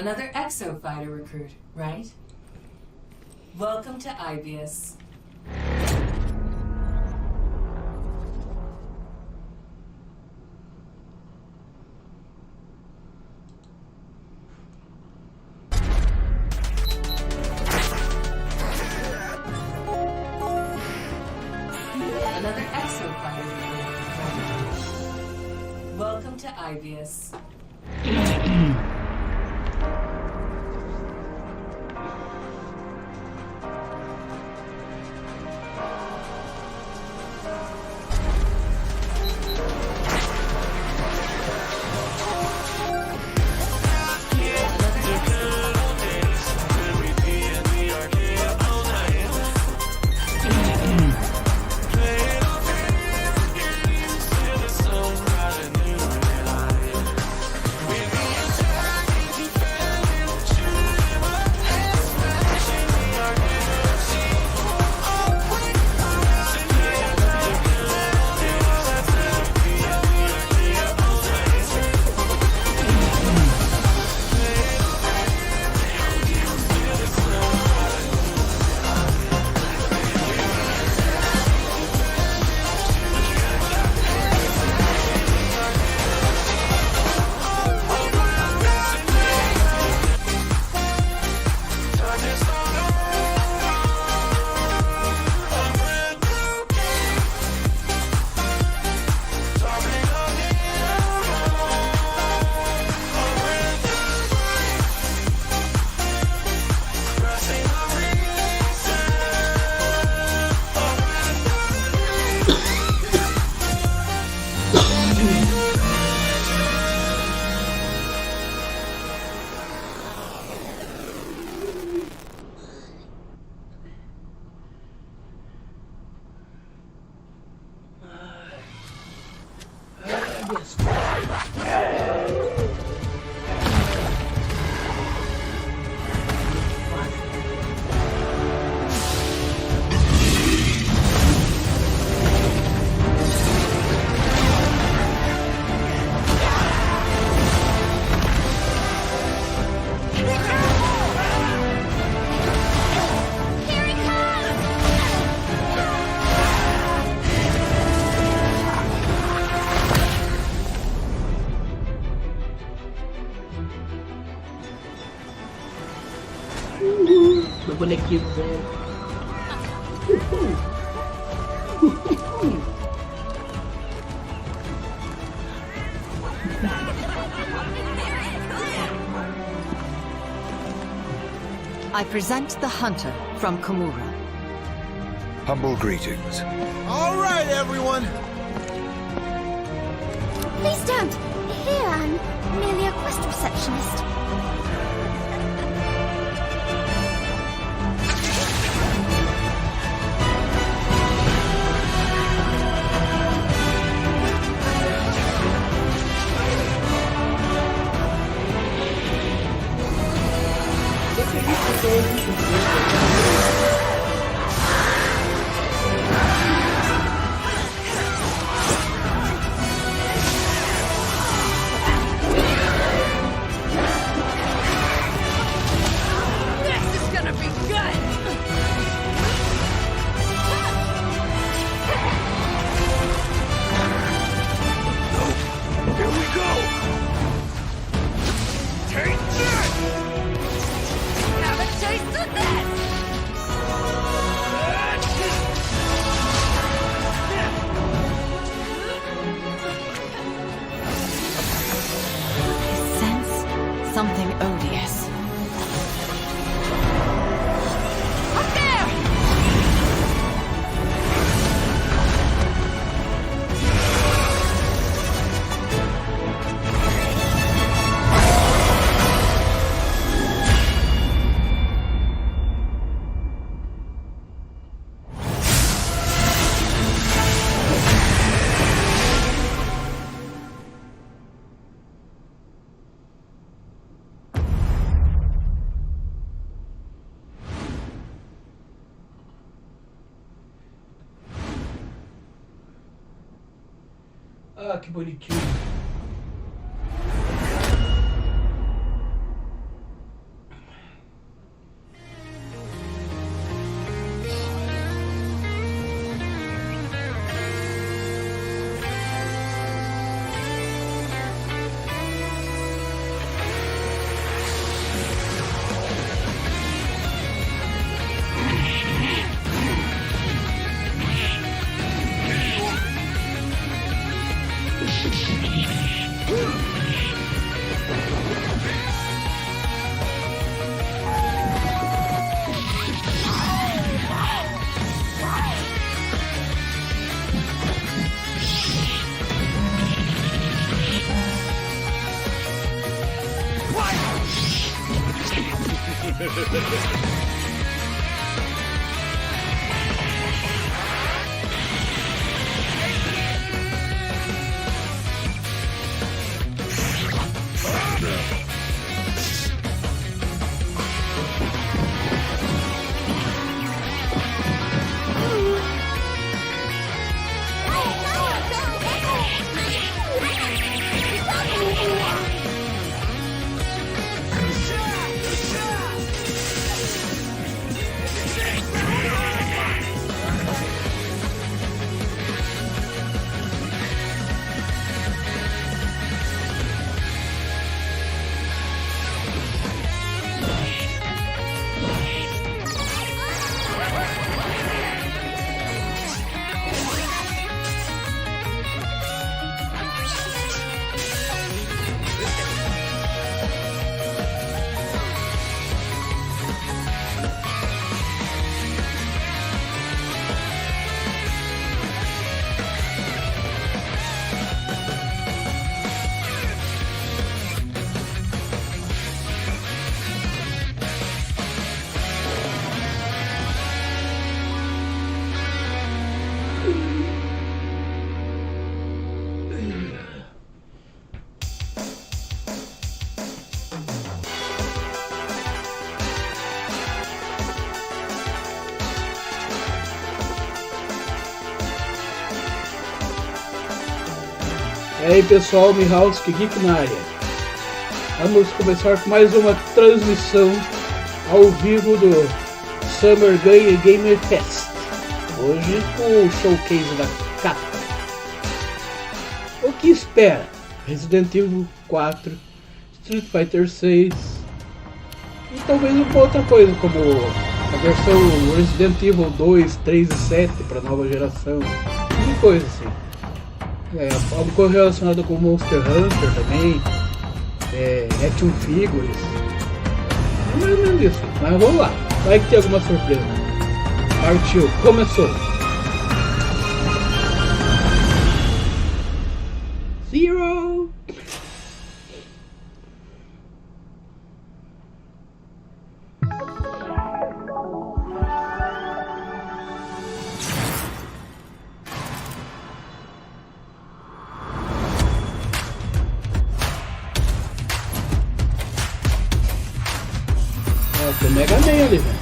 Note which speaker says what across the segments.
Speaker 1: Another exofighter recruit, right? Welcome to Ibius. Another exofighter recruit. Welcome to Ibius.
Speaker 2: Meu bonequinho velho.
Speaker 3: I present the hunter from Komura.
Speaker 4: Humble greetings.
Speaker 5: All right, everyone.
Speaker 6: Please don't. Here I'm merely a quest receptionist.
Speaker 3: Something odious.
Speaker 6: Up there!
Speaker 2: Ah, que bonitinho. E aí pessoal, Mihawski Geek na área. Vamos começar com mais uma transmissão ao vivo do Summer Gamepass. Hoje com o showcase da Capcom. O que espera? Resident Evil 4, Street Fighter 6 e talvez uma outra coisa como a versão Resident Evil 2, 3 e 7 para nova geração e coisa assim. Algo relacionado com Monster Hunter também, Action Figures, mais ou menos isso, mas vamos lá, vai que tem alguma surpresa. Partiu, começou! Zero! Tem Mega Man ali, velho.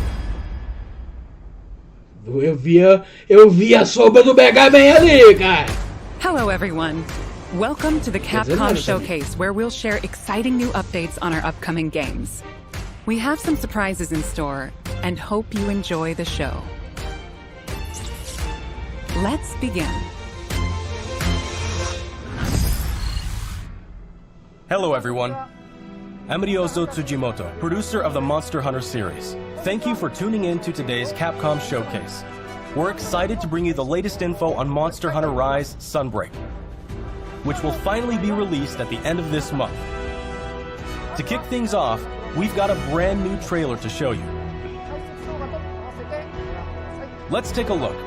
Speaker 2: Eu vi a sombra do Mega Man ali, cara.
Speaker 7: Hello everyone. Welcome to the Capcom Showcase, where we'll share exciting new updates on our upcoming games. We have some surprises in store and hope you enjoy the show. Let's begin.
Speaker 8: Hello everyone. I'm Ryozo Tsujimoto, producer of the Monster Hunter series. Thank you for tuning in to today's Capcom Showcase. We're excited to bring you the latest info on Monster Hunter Rise Sunbreak, which will finally be released at the end of this month. To kick things off, we've got a brand new trailer to show you. Let's take a look.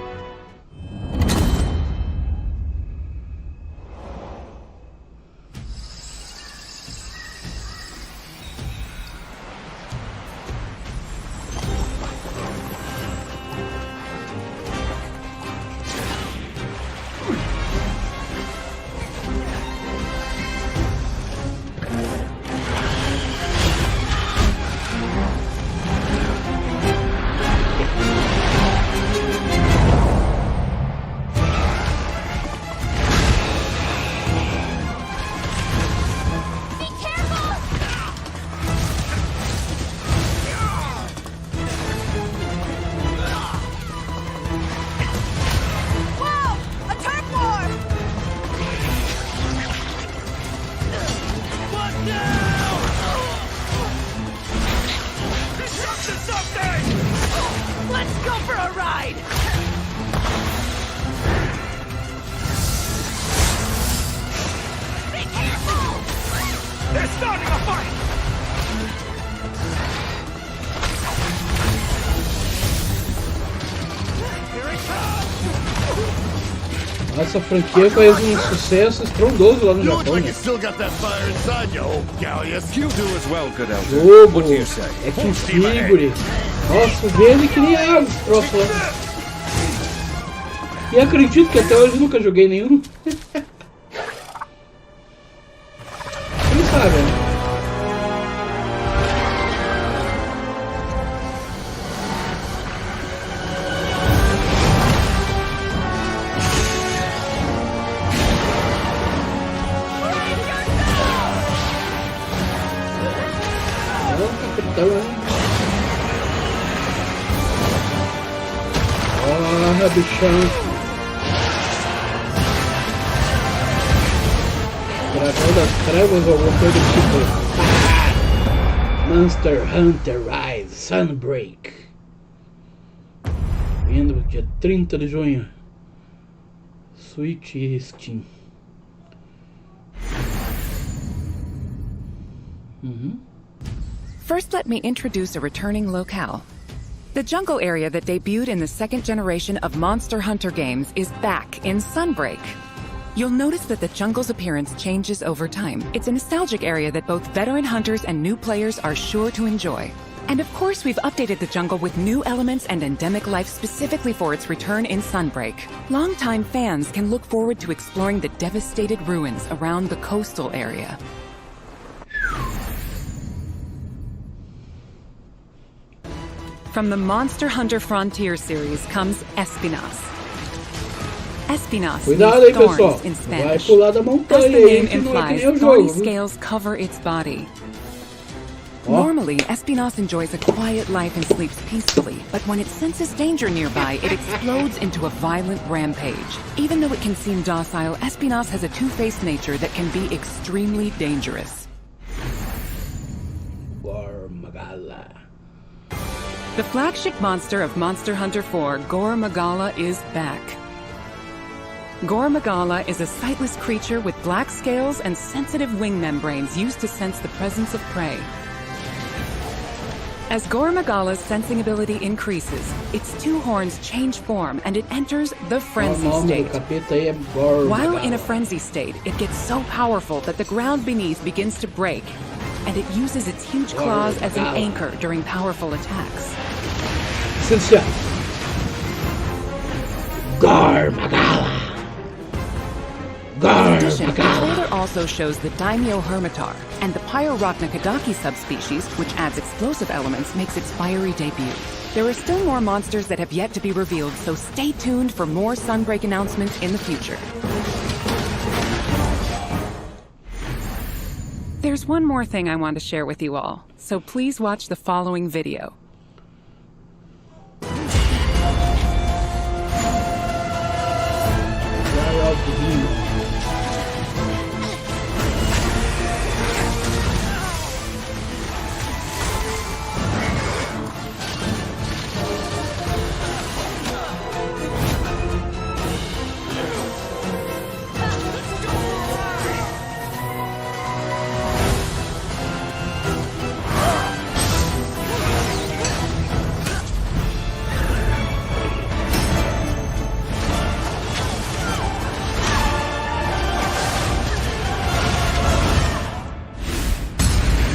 Speaker 2: Essa franquia faz um sucesso estrondoso lá no
Speaker 5: You look
Speaker 2: Japão.
Speaker 5: like
Speaker 2: Né?
Speaker 5: you still got that fire inside you, old Gallius.
Speaker 4: You do as well, good elder.
Speaker 2: Jogo,
Speaker 4: What do you say?
Speaker 2: action
Speaker 5: Steam ahead.
Speaker 2: figure. Nossa, vende que nem água esse troço lá. E acredito que até hoje nunca joguei nenhum. Quem sabe, né? Ah, bichão. Dragão das Trevas ou alguma coisa do tipo. Monster Hunter Rise Sunbreak. Vindo dia 30 de junho. Switch e Steam.
Speaker 7: First, let me introduce a returning locale. The jungle area that debuted in the second generation of Monster Hunter games is back in Sunbreak. You'll notice that the jungle's appearance changes over time. It's a nostalgic area that both veteran hunters and new players are sure to enjoy. And of course, we've updated the jungle with new elements and endemic life specifically for its return in Sunbreak. Longtime fans can look forward to exploring the devastated ruins around the coastal area. From the Monster Hunter Frontier series comes Espinas. Espinas
Speaker 2: Cuidado
Speaker 7: means
Speaker 2: aí, pessoal.
Speaker 7: thorns in
Speaker 2: Vai
Speaker 7: Spanish.
Speaker 2: pular da
Speaker 7: As
Speaker 2: montanha
Speaker 7: the
Speaker 2: aí,
Speaker 7: name
Speaker 2: que não é que
Speaker 7: implies,
Speaker 2: nem o
Speaker 7: thorny
Speaker 2: jogo. Viu?
Speaker 7: scales cover its body.
Speaker 2: Ó,
Speaker 7: Normally, Espinas enjoys a quiet life and sleeps peacefully, but when it senses danger nearby, it explodes into a violent rampage. Even though it can seem docile, Espinas has a two-faced nature that can be extremely dangerous.
Speaker 2: Magala.
Speaker 7: The flagship monster of Monster Hunter 4, Gore Magala, is back. Gore Magala is a sightless creature with black scales and sensitive wing membranes used to sense the presence of prey. As Gore Magala's sensing ability increases, its two horns change form and it enters the
Speaker 2: O
Speaker 7: frenzy
Speaker 2: nome do
Speaker 7: state.
Speaker 2: capeta aí é Gore
Speaker 7: While
Speaker 2: Magala.
Speaker 7: in a frenzy state, it gets so powerful that the ground beneath begins to break, and it uses its huge claws as an anchor during powerful attacks.
Speaker 2: Licenciado. Gore Magala.
Speaker 7: In
Speaker 2: Gore
Speaker 7: addition, the
Speaker 2: Magala.
Speaker 7: trailer also shows the Daimyo Hermitar, and the Pyrorachna subspecies, which adds explosive elements, makes its fiery debut. There are still more monsters that have yet to be revealed, so stay tuned for more Sunbreak announcements in the future. There's one more thing I want to share with you all, so please watch the following video.
Speaker 2: Cry of the Demon.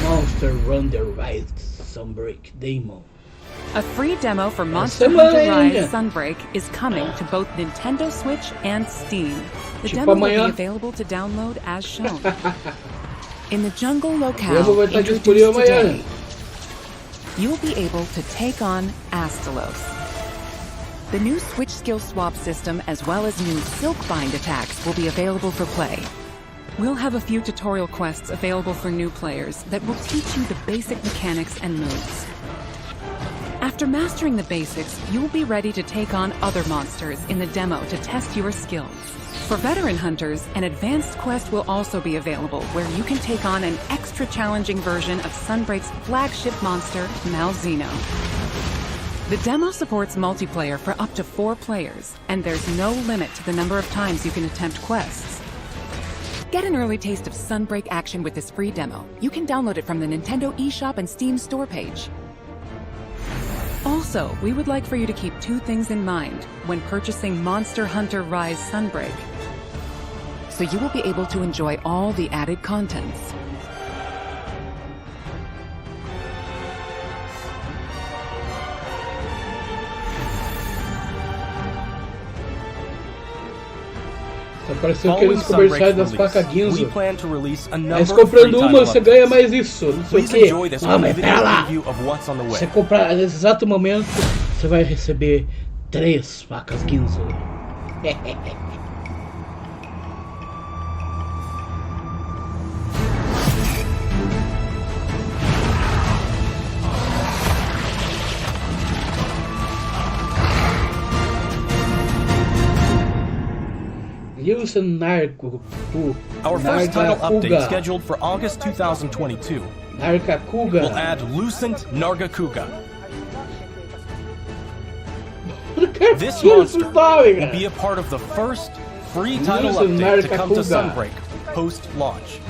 Speaker 2: Monster Hunter Rise Sunbreak Demo.
Speaker 7: A free demo for Monster
Speaker 2: semana
Speaker 7: Hunter Rise
Speaker 2: ainda.
Speaker 7: Sunbreak is coming to both Nintendo Switch and Steam. The
Speaker 2: Tipo
Speaker 7: demo will
Speaker 2: amanhã.
Speaker 7: be available to download as shown. In the jungle
Speaker 2: O
Speaker 7: locale
Speaker 2: demo vai estar disponível
Speaker 7: introduced
Speaker 2: amanhã.
Speaker 7: today, you'll be able to take on Astalos. The new Switch skill swap system as well as new Silkbind attacks will be available for play. We'll have a few tutorial quests available for new players that will teach you the basic mechanics and moves. After mastering the basics, you'll be ready to take on other monsters in the demo to test your skills. For veteran hunters, an advanced quest will also be available where you can take on an extra challenging version of Sunbreak's flagship monster, Malzeno. The demo supports multiplayer for up to 4 players, and there's no limit to the number of times you can attempt quests. Get an early taste of Sunbreak action with this free demo. You can download it from the Nintendo eShop and Steam store page. Also, we would like for you to keep two things in mind when purchasing Monster Hunter Rise Sunbreak. So you will be able to enjoy all the added contents.
Speaker 2: Tá parecendo
Speaker 8: Following
Speaker 2: aqueles comerciais das
Speaker 8: Sunbreak's
Speaker 2: facas
Speaker 8: release, we
Speaker 2: Ginzo.
Speaker 8: plan to release a
Speaker 2: Mas
Speaker 8: number of
Speaker 2: comprando
Speaker 8: free
Speaker 2: uma
Speaker 8: title
Speaker 2: você ganha
Speaker 8: updates.
Speaker 2: mais isso, não sei o
Speaker 8: Please
Speaker 2: que.
Speaker 8: enjoy this
Speaker 2: Ah, mas
Speaker 8: video
Speaker 2: pera lá!
Speaker 8: preview of what's on the way.
Speaker 2: Você comprar nesse exato momento, você vai receber 3 facas Ginzo.
Speaker 8: Our first title update scheduled for August 2022 will add Lucent Nargacuga. This monster will be a part of the first free title update to come to Sunbreak post-launch.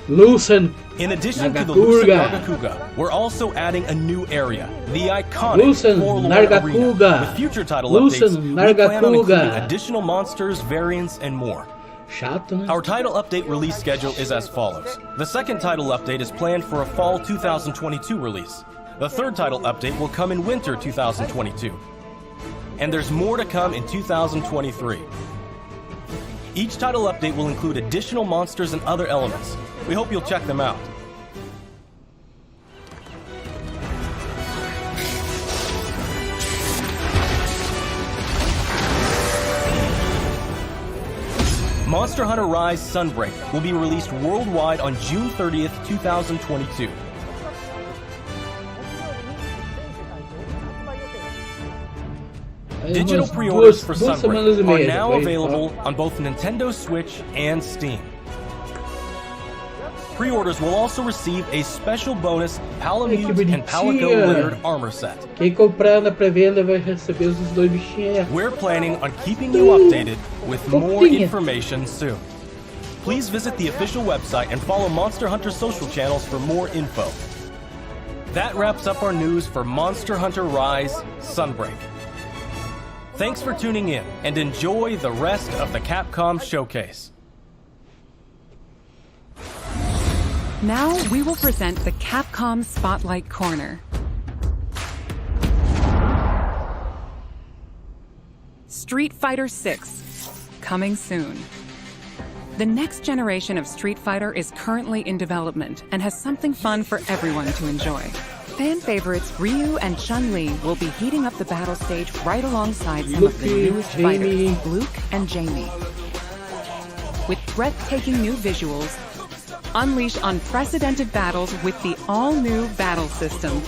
Speaker 2: Lucent
Speaker 8: In addition to the Lucent Nargacuga, we're also adding a new area, the iconic
Speaker 2: Lucent
Speaker 8: Forlorn
Speaker 2: Nargacuga.
Speaker 8: Arena. With future title
Speaker 2: Lucent
Speaker 8: updates, we plan on including
Speaker 2: Nargacuga.
Speaker 8: additional monsters, variants, and more.
Speaker 2: Chato, né?
Speaker 8: Our title update release schedule is as follows. The second title update is planned for a fall 2022 release. The third title update will come in winter 2022. And there's more to come in 2023. Each title update will include additional monsters and other elements. We hope you'll check them out. Monster Hunter Rise Sunbreak will be released worldwide on June 30th, 2022. Digital pre-orders for Sunbreak are now available on both Nintendo Switch and Steam. Pre-orders will also receive a special bonus Palamute and Palico layered armor set.
Speaker 2: Quem comprar na pré-venda vai receber os dois bichinhos.
Speaker 8: We're planning on keeping you updated with more information soon. Please visit the official website and follow Monster Hunter social channels for more info. That wraps up our news for Monster Hunter Rise Sunbreak. Thanks for tuning in and enjoy the rest of the Capcom showcase.
Speaker 7: Now we will present the Capcom Spotlight Corner. Street Fighter 6, coming soon. The next generation of Street Fighter is currently in development and has something fun for everyone to enjoy. Fan favorites Ryu and Chun-Li will be heating up the battle stage right alongside some of the newest fighters, Luke and Jamie. With breathtaking new visuals, unleash unprecedented battles with the all-new battle system.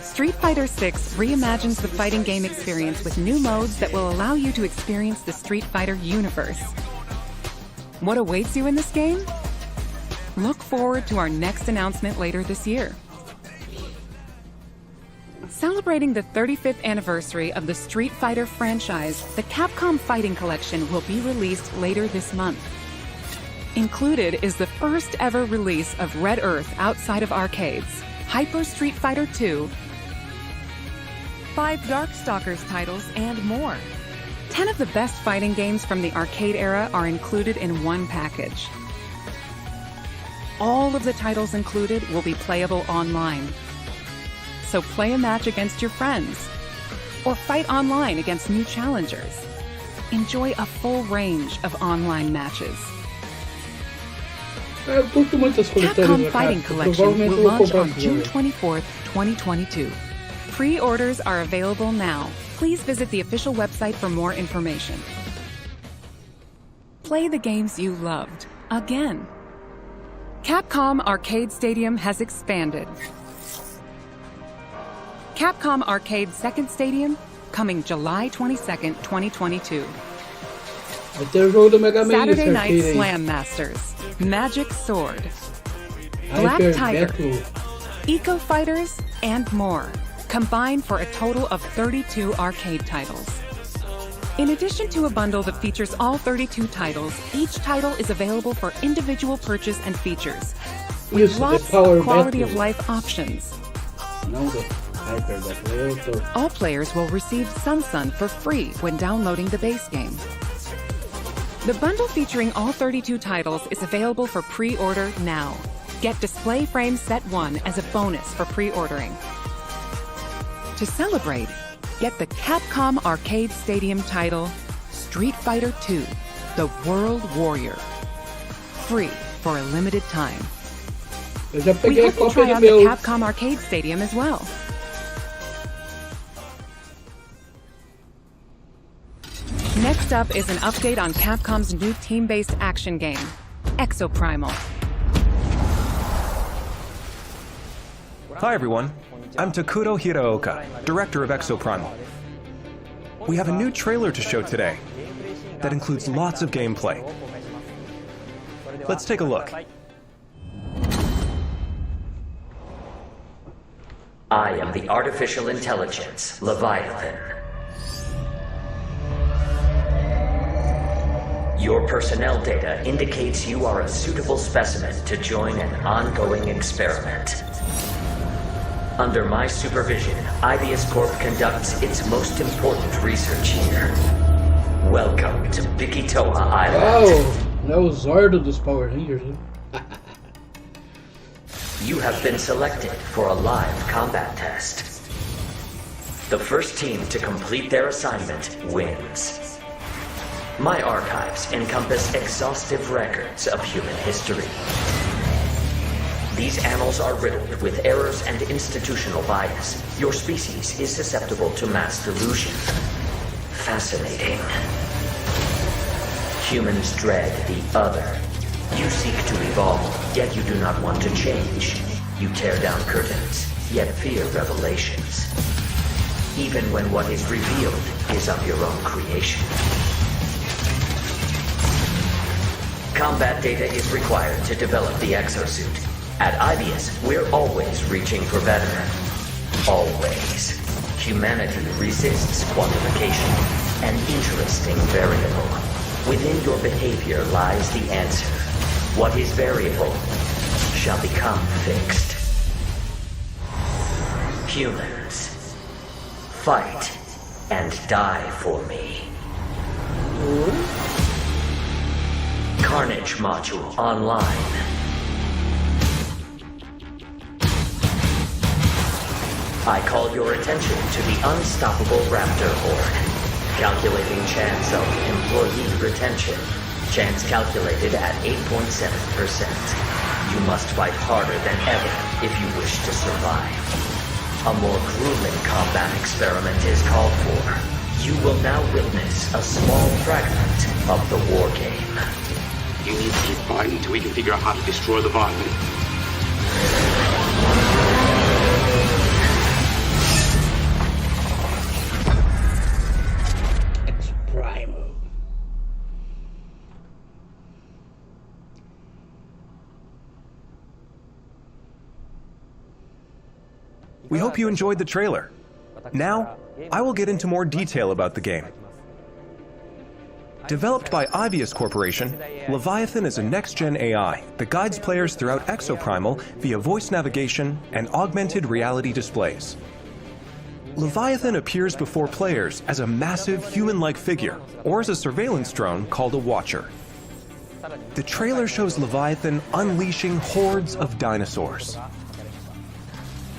Speaker 7: Street Fighter 6 reimagines the fighting game experience with new modes that will allow you to experience the Street Fighter universe. What awaits you in this game? Look forward to our next announcement later this year. Celebrating the 35th anniversary of the Street Fighter franchise, the Capcom Fighting Collection will be released later this month. Included is the first ever release of Red Earth outside of arcades, Hyper Street Fighter 2, 5 Darkstalkers titles, and more. 10 of the best fighting games from the arcade era are included in one package. All of the titles included will be playable online. So play a match against your friends, or fight online against new challengers. Enjoy a full range of online matches.
Speaker 2: Eu curto muito as coletâneas
Speaker 7: Capcom
Speaker 2: da
Speaker 7: Fighting
Speaker 2: Capcom.
Speaker 7: Collection will
Speaker 2: Provavelmente eu vou
Speaker 7: launch
Speaker 2: comprar
Speaker 7: on
Speaker 2: esse
Speaker 7: June
Speaker 2: jogo.
Speaker 7: 24th, 2022. Pre-orders are available now. Please visit the official website for more information. Play the games you loved again. Capcom Arcade Stadium has expanded. Capcom Arcade Second Stadium, coming July 22nd, 2022.
Speaker 2: Vai ter o jogo do Mega Man
Speaker 7: Saturday
Speaker 2: nesse
Speaker 7: Night
Speaker 2: arcade aí.
Speaker 7: Slam Masters, Magic Sword, Black
Speaker 2: Hyper
Speaker 7: Tiger,
Speaker 2: Battle.
Speaker 7: Eco Fighters, and more, combined for a total of 32 arcade titles. In addition to a bundle that features all 32 titles, each title is available for individual purchase and features, with
Speaker 2: Isso,
Speaker 7: lots
Speaker 2: the Power
Speaker 7: of quality
Speaker 2: Battle.
Speaker 7: of life options.
Speaker 2: Não, Ai, perdão, eu tô...
Speaker 7: All players will receive Sun for free when downloading the base game. The bundle featuring all 32 titles is available for pre-order now. Get Display Frame Set 1 as a bonus for pre-ordering. To celebrate, get the Capcom Arcade Stadium title Street Fighter II, The World Warrior. Free for a limited time.
Speaker 2: Eu já
Speaker 7: We
Speaker 2: peguei a
Speaker 7: hope you
Speaker 2: cópia
Speaker 7: try
Speaker 2: do
Speaker 7: out the
Speaker 2: meu.
Speaker 7: Capcom Arcade Stadium as well. Next up is an update on Capcom's new team-based action game, Exoprimal.
Speaker 9: Hi everyone, I'm Takuro Hiraoka, director of Exoprimal. We have a new trailer to show today that includes lots of gameplay. Let's take a look.
Speaker 10: I am the artificial intelligence, Leviathan. Your personnel data indicates you are a suitable specimen to join an ongoing experiment. Under my supervision, Ibius Corp conducts its most important research here. Welcome to Bikitoa Island.
Speaker 2: Oh, é o Zordo dos Power Rangers, né?
Speaker 10: You have been selected for a live combat test. The first team to complete their assignment wins. My archives encompass exhaustive records of human history. These annals are riddled with errors and institutional bias. Your species is susceptible to mass delusion. Fascinating. Humans dread the other. You seek to evolve, yet you do not want to change. You tear down curtains, yet fear revelations. Even when what is revealed is of your own creation. Combat data is required to develop the exosuit. At Ibius, we're always reaching for better. Always. Humanity resists quantification, an interesting variable. Within your behavior lies the answer. What is variable shall become fixed. Humans, fight and die for me. Carnage module online. I call your attention to the unstoppable raptor horde. Calculating chance of employee retention. Chance calculated at 8.7%. You must fight harder than ever if you wish to survive. A more grueling combat experiment is called for. You will now witness a small fragment of the war game.
Speaker 11: You need to keep fighting until we can figure out how to destroy the Leviathan.
Speaker 9: We hope you enjoyed the trailer. Now, I will get into more detail about the game. Developed by Ibius Corporation, Leviathan is a next-gen AI that guides players throughout Exoprimal via voice navigation and augmented reality displays. Leviathan appears before players as a massive human-like figure, or as a surveillance drone called a Watcher. The trailer shows Leviathan unleashing hordes of dinosaurs.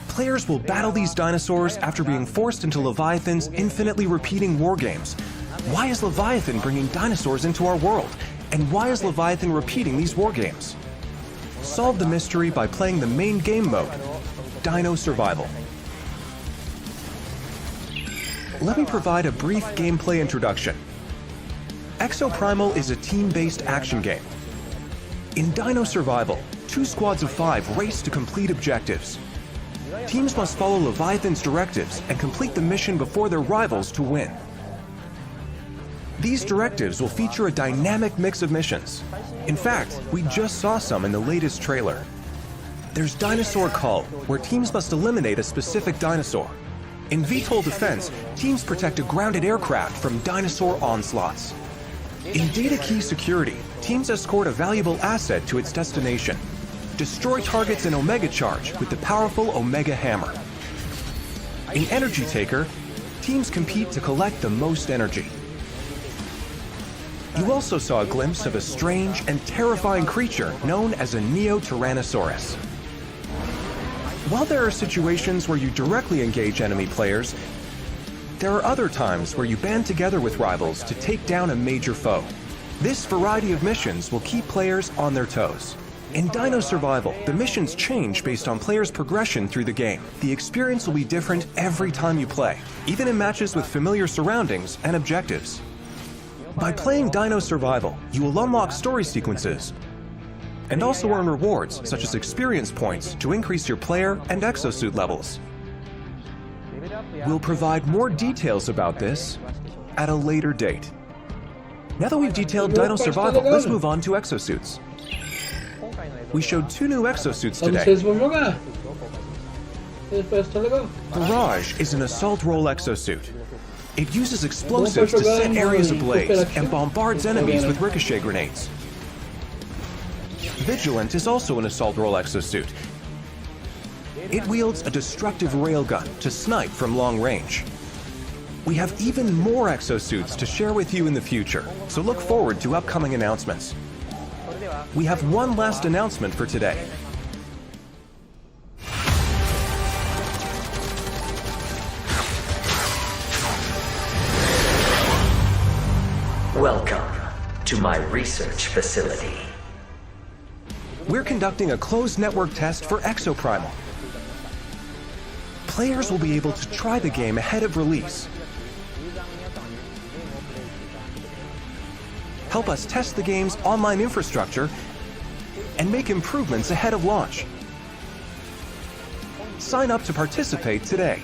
Speaker 9: Players will battle these dinosaurs after being forced into Leviathan's infinitely repeating war games. Why is Leviathan bringing dinosaurs into our world? And why is Leviathan repeating these war games? Solve the mystery by playing the main game mode, Dino Survival. Let me provide a brief gameplay introduction. Exoprimal is a team-based action game. In Dino Survival, 2 squads of 5 race to complete objectives. Teams must follow Leviathan's directives and complete the mission before their rivals to win. These directives will feature a dynamic mix of missions. In fact, we just saw some in the latest trailer. There's Dinosaur Cull, where teams must eliminate a specific dinosaur. In VTOL Defense, teams protect a grounded aircraft from dinosaur onslaughts. In Data Key Security, teams escort a valuable asset to its destination. Destroy targets in Omega Charge with the powerful Omega Hammer. In Energy Taker, teams compete to collect the most energy. You also saw a glimpse of a strange and terrifying creature known as a Neo-Tyrannosaurus. While there are situations where you directly engage enemy players, there are other times where you band together with rivals to take down a major foe. This variety of missions will keep players on their toes. In Dino Survival, the missions change based on players' progression through the game. The experience will be different every time you play, even in matches with familiar surroundings and objectives. By playing Dino Survival, you will unlock story sequences and also earn rewards such as experience points to increase your player and exosuit levels. We'll provide more details about this at a later date. Now that we've detailed Dino Survival, let's move on to exosuits. We showed 2 new exosuits today. Barrage is an assault role exosuit. It uses explosives to set areas ablaze and bombards enemies with ricochet grenades. Vigilant is also an assault role exosuit. It wields a destructive railgun to snipe from long range. We have even more exosuits to share with you in the future, so look forward to upcoming announcements. We have one last announcement for today.
Speaker 10: Welcome to my research facility.
Speaker 9: We're conducting a closed network test for Exoprimal. Players will be able to try the game ahead of release. Help us test the game's online infrastructure and make improvements ahead of launch. Sign up to participate today.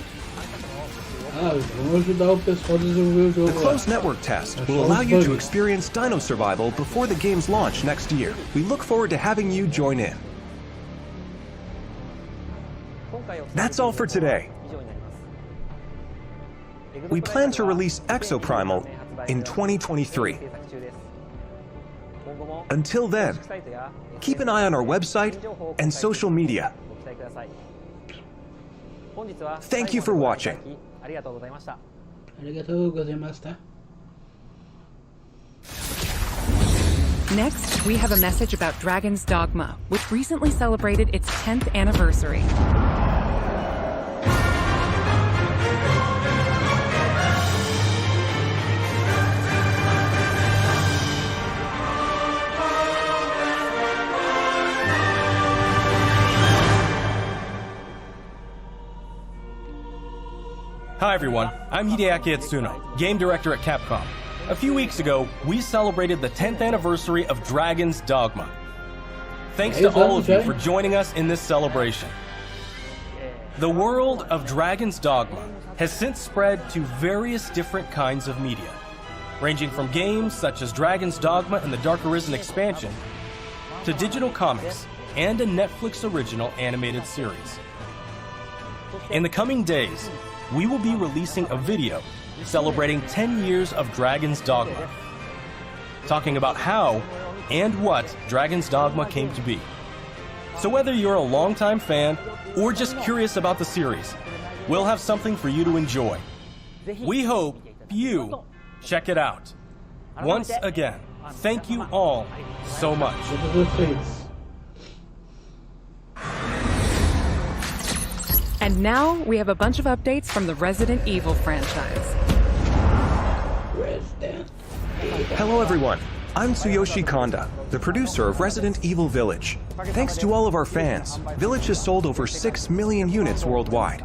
Speaker 9: The closed network test will allow you to experience Dino Survival before the game's launch next year. We look forward to having you join in. That's all for today. We plan to release Exoprimal in 2023. Until then, keep an eye on our website and social media. Thank you for watching.
Speaker 7: Next, we have a message about Dragon's Dogma, which recently celebrated its 10th anniversary.
Speaker 8: Hi everyone, I'm Hideaki Itsuno, game director at Capcom. A few weeks ago, we celebrated the 10th anniversary of Dragon's Dogma. Thanks to all of you for joining us in this celebration. The world of Dragon's Dogma has since spread to various different kinds of media, ranging from games such as Dragon's Dogma and the Dark Arisen expansion, to digital comics and a Netflix original animated series. In the coming days, we will be releasing a video celebrating 10 years of Dragon's Dogma, talking about how and what Dragon's Dogma came to be. So whether you're a longtime fan or just curious about the series, we'll have something for you to enjoy. We hope you check it out. Once again, thank you all so much.
Speaker 7: And now we have a bunch of updates from the Resident Evil franchise.
Speaker 9: Hello everyone, I'm Tsuyoshi Kanda, the producer of Resident Evil Village. Thanks to all of our fans, Village has sold over 6 million units worldwide.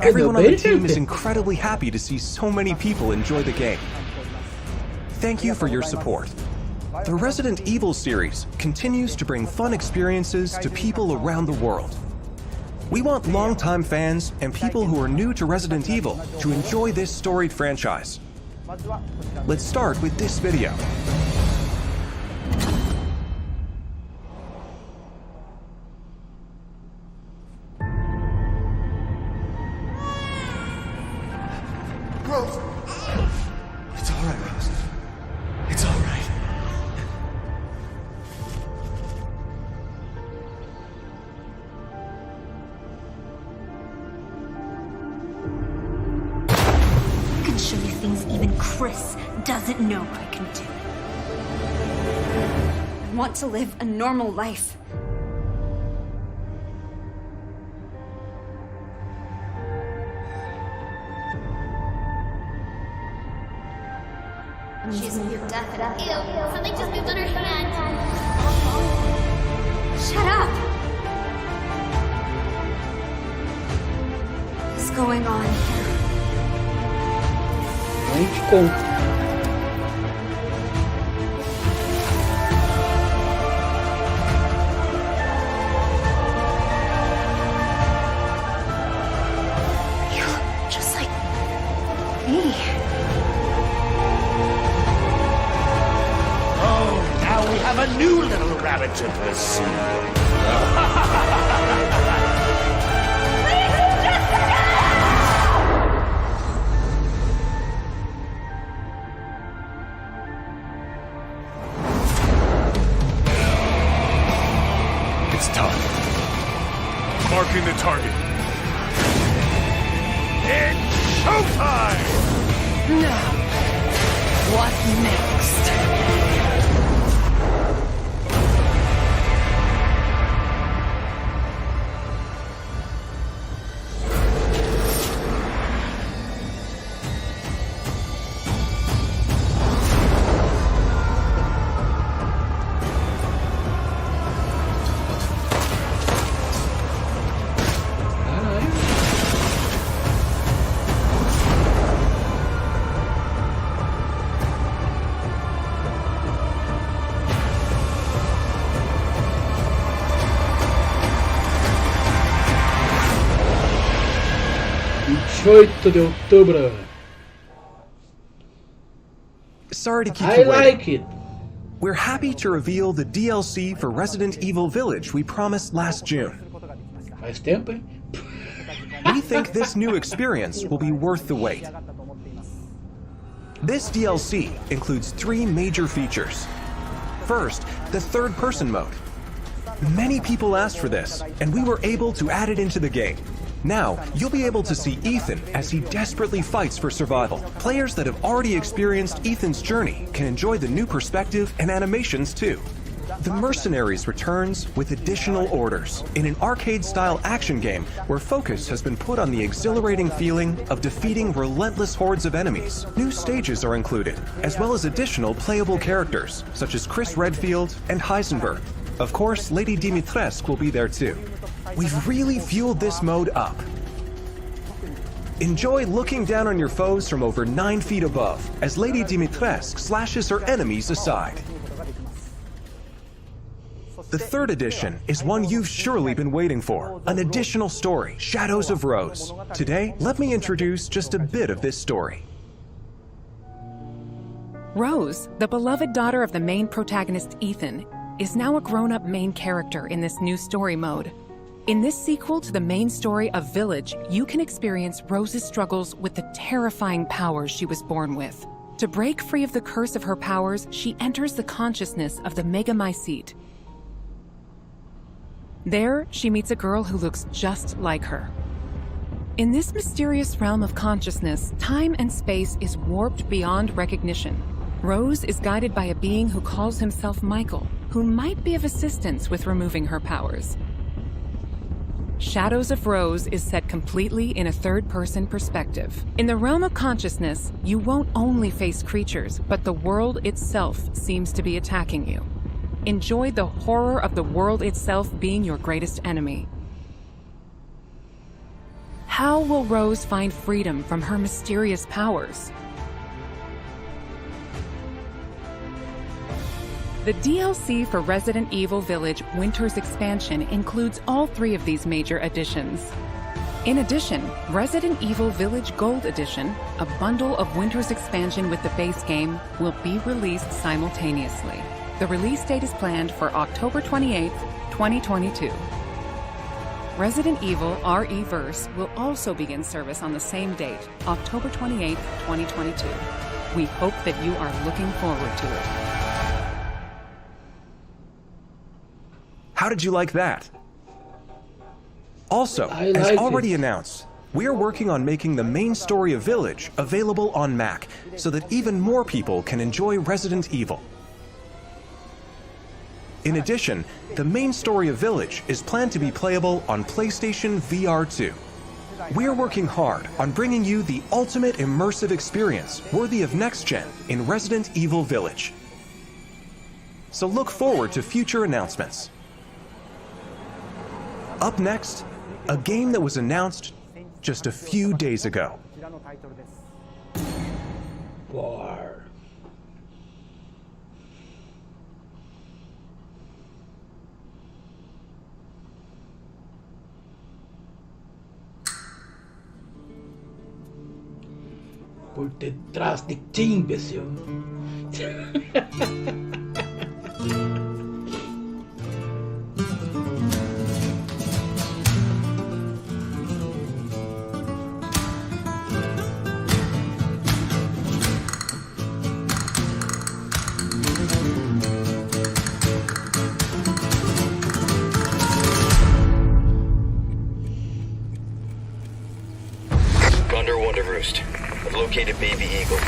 Speaker 9: Everyone on the team is incredibly happy to see so many people enjoy the game. Thank you for your support. The Resident Evil series continues to bring fun experiences to people around the world. We want longtime fans and people who are new to Resident Evil to enjoy this storied franchise. Let's start with this video.
Speaker 12: Rose! It's all right, Rose. It's all right.
Speaker 13: things even Chris doesn't know I can do. I want to live a normal life.
Speaker 6: She's definitely. Ew, something just moved on her hand.
Speaker 13: Shut up! What's going on here?
Speaker 2: Nem te conto.
Speaker 13: You look just like me.
Speaker 5: Now we have a new little rabbit to pursue.
Speaker 4: It's time. Marking the target.
Speaker 5: It's showtime!
Speaker 7: Now, what next?
Speaker 2: De outubro.
Speaker 9: Sorry to keep
Speaker 2: I
Speaker 9: you waiting.
Speaker 2: like it.
Speaker 9: We're happy to reveal the DLC for Resident Evil Village we promised last June.
Speaker 2: Faz tempo, hein?
Speaker 9: We think this new experience will be worth the wait. This DLC includes 3 major features. First, the third-person mode. Many people asked for this, and we were able to add it into the game. Now, you'll be able to see Ethan as he desperately fights for survival. Players that have already experienced Ethan's journey can enjoy the new perspective and animations too. The Mercenaries returns with additional orders in an arcade-style action game where focus has been put on the exhilarating feeling of defeating relentless hordes of enemies. New stages are included, as well as additional playable characters, such as Chris Redfield and Heisenberg. Of course, Lady Dimitrescu will be there too. We've really fueled this mode up. Enjoy looking down on your foes from over 9 feet above as Lady Dimitrescu slashes her enemies aside. The third edition is one you've surely been waiting for, an additional story, Shadows of Rose. Today, let me introduce just a bit of this story.
Speaker 7: Rose, the beloved daughter of the main protagonist Ethan, is now a grown-up main character in this new story mode. In this sequel to the main story of Village, you can experience Rose's struggles with the terrifying powers she was born with. To break free of the curse of her powers, she enters the consciousness of the Megamycete. There, she meets a girl who looks just like her. In this mysterious realm of consciousness, time and space is warped beyond recognition. Rose is guided by a being who calls himself Michael, who might be of assistance with removing her powers. Shadows of Rose is set completely in a third-person perspective. In the realm of consciousness, you won't only face creatures, but the world itself seems to be attacking you. Enjoy the horror of the world itself being your greatest enemy. How will Rose find freedom from her mysterious powers? The DLC for Resident Evil Village Winter's Expansion includes all 3 of these major additions. In addition, Resident Evil Village Gold Edition, a bundle of Winter's Expansion with the base game, will be released simultaneously. The release date is planned for October 28, 2022. Resident Evil RE-Verse will also begin service on the same date, October 28, 2022. We hope that you are looking forward to it.
Speaker 9: How did you like that? Also,
Speaker 2: I
Speaker 9: as
Speaker 2: like
Speaker 9: already
Speaker 2: it.
Speaker 9: announced, we're working on making the main story of Village available on Mac so that even more people can enjoy Resident Evil. In addition, the main story of Village is planned to be playable on PlayStation VR 2. We're working hard on bringing you the ultimate immersive experience worthy of next-gen in Resident Evil Village. So look forward to future announcements. Up next, a game that was announced just a few days ago.
Speaker 2: War. Por detrás de ti, imbecil.
Speaker 14: Gondor Wonder Roost. I've located Baby Eagle.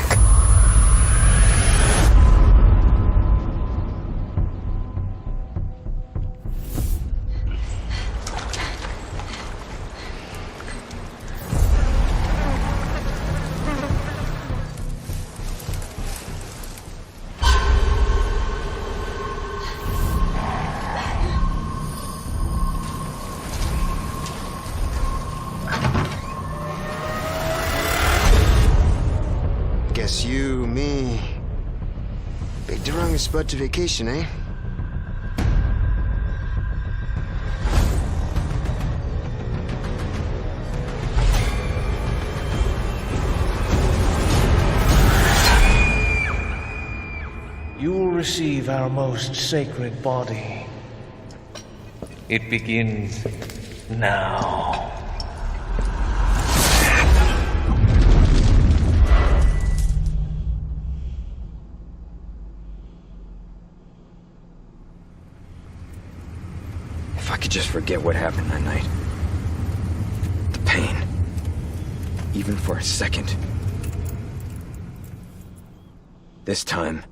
Speaker 12: Guess you, me, picked the wrong spot to vacation, eh?
Speaker 15: You will receive our most sacred body. It begins now.
Speaker 16: If I could just forget what happened that night. The pain. Even for a second. This time,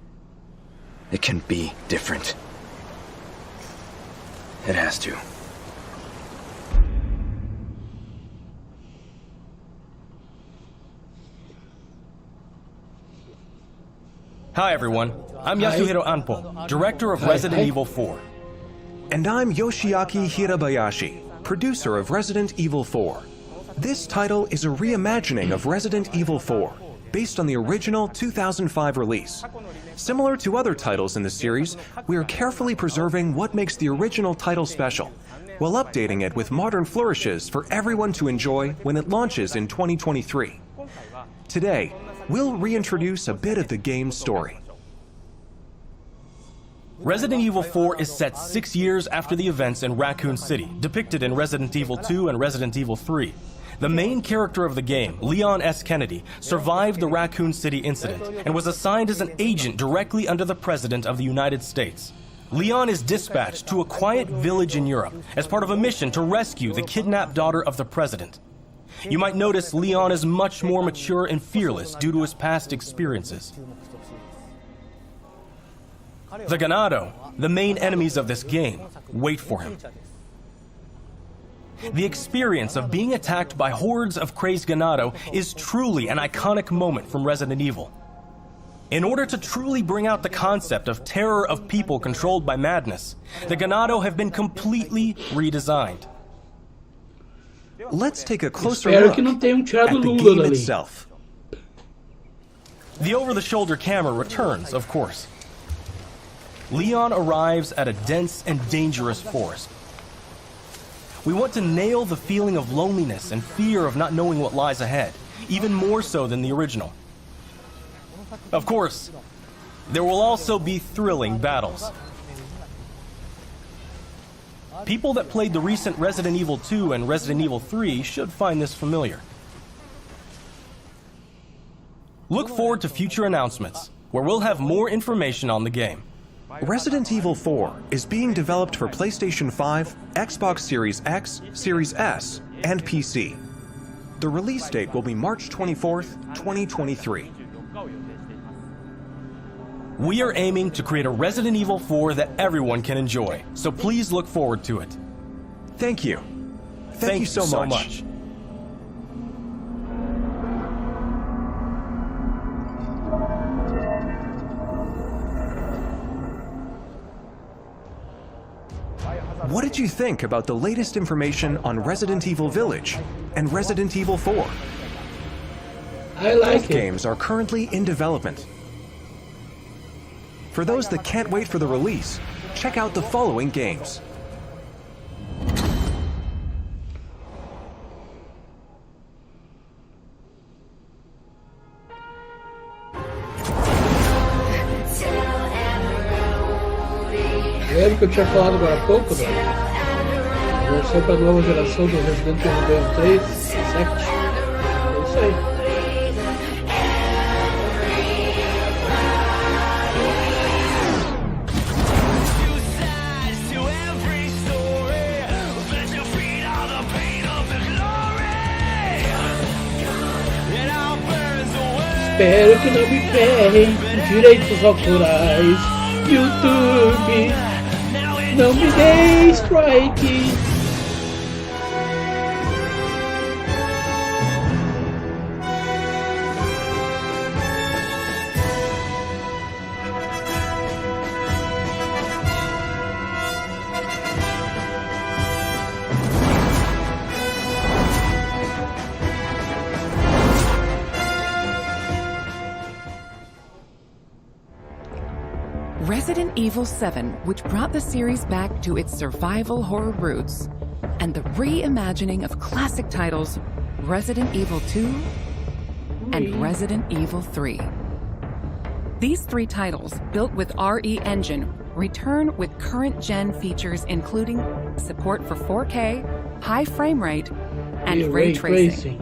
Speaker 16: it can be different. It has to.
Speaker 8: Hi everyone, I'm Yasuhiro Anpo, director of Resident Evil 4.
Speaker 9: And I'm Yoshiaki Hirabayashi, producer of Resident Evil 4. This title is a reimagining of Resident Evil 4, based on the original 2005 release. Similar to other titles in the series, we are carefully preserving what makes the original title special, while updating it with modern flourishes for everyone to enjoy when it launches in 2023. Today, we'll reintroduce a bit of the game's story.
Speaker 8: Resident Evil 4 is set 6 years after the events in Raccoon City, depicted in Resident Evil 2 and Resident Evil 3. The main character of the game, Leon S. Kennedy, survived the Raccoon City incident and was assigned as an agent directly under the President of the United States. Leon is dispatched to a quiet village in Europe as part of a mission to rescue the kidnapped daughter of the President. You might notice Leon is much more mature and fearless due to his past experiences. The Ganado, the main enemies of this game, wait for him. The experience of being attacked by hordes of crazed Ganado is truly an iconic moment from Resident Evil. In order to truly bring out the concept of terror of people controlled by madness, the Ganado have been completely redesigned.
Speaker 9: Let's take a closer look at the game itself.
Speaker 8: The over-the-shoulder camera returns, of course. Leon arrives at a dense and dangerous forest. We want to nail the feeling of loneliness and fear of not knowing what lies ahead, even more so than the original. Of course, there will also be thrilling battles. People that played the recent Resident Evil 2 and Resident Evil 3 should find this familiar. Look forward to future announcements, where we'll have more information on the game.
Speaker 9: Resident Evil 4 is being developed for PlayStation 5, Xbox Series X, Series S, and PC. The release date will be March 24th, 2023.
Speaker 8: We are aiming to create a Resident Evil 4 that everyone can enjoy, so please look forward to it.
Speaker 9: Thank you. Thank you so much. What did you think about the latest information on Resident Evil Village and Resident Evil 4?
Speaker 2: I like
Speaker 9: Both
Speaker 2: it.
Speaker 9: games are currently in development. For those that can't wait for the release, check out the following games.
Speaker 2: Lembra que eu tinha falado agora há pouco, né? A versão para a nova geração do Resident Evil 3, 7. É isso aí. Espero que não me ferrem direitos autorais. YouTube, não me dê strike.
Speaker 7: Resident Evil 7, which brought the series back to its survival horror roots, and the reimagining of classic titles Resident Evil 2 and Resident Evil 3. These three titles, built with RE Engine, return with current-gen features including support for 4K, high frame rate, and ray tracing,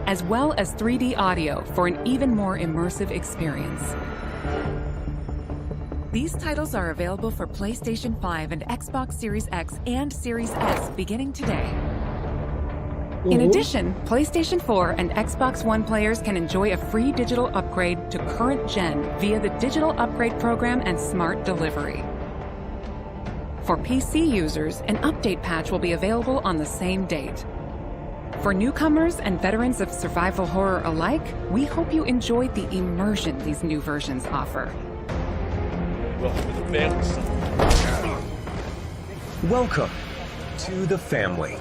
Speaker 7: as well as 3D audio for an even more immersive experience. These titles are available for PlayStation 5 and Xbox Series X and Series S beginning today. In addition, PlayStation 4 and Xbox One players can enjoy a free digital upgrade to current gen via the Digital Upgrade Program and Smart Delivery. For PC users, an update patch will be available on the same date. For newcomers and veterans of survival horror alike, we hope you enjoyed the immersion these new versions offer.
Speaker 9: Welcome to the family.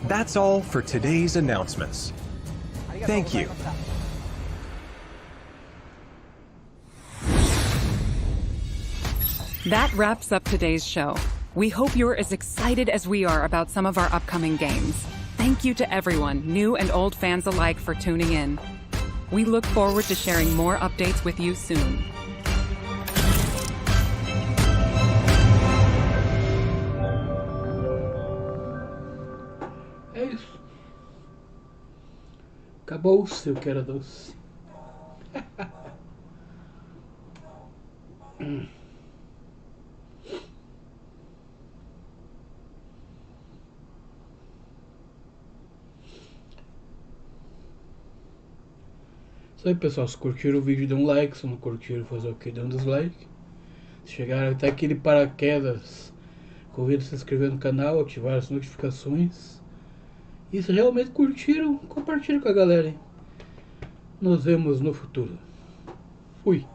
Speaker 9: That's all for today's announcements. Thank you.
Speaker 7: That wraps up today's show. We hope you're as excited as we are about some of our upcoming games. Thank you to everyone, new and old fans alike, for tuning in. We look forward to sharing more updates with you soon.
Speaker 2: É isso. Acabou-se o que era doce. Isso aí, pessoal. Se curtiram o vídeo, dê um like. Se não curtiram, fazer o que? Dê um dislike. Se chegaram até aquele paraquedas, convido a se inscrever no canal, ativar as notificações. E se realmente curtiram, compartilhe com a galera, hein? Nos vemos no futuro. Fui.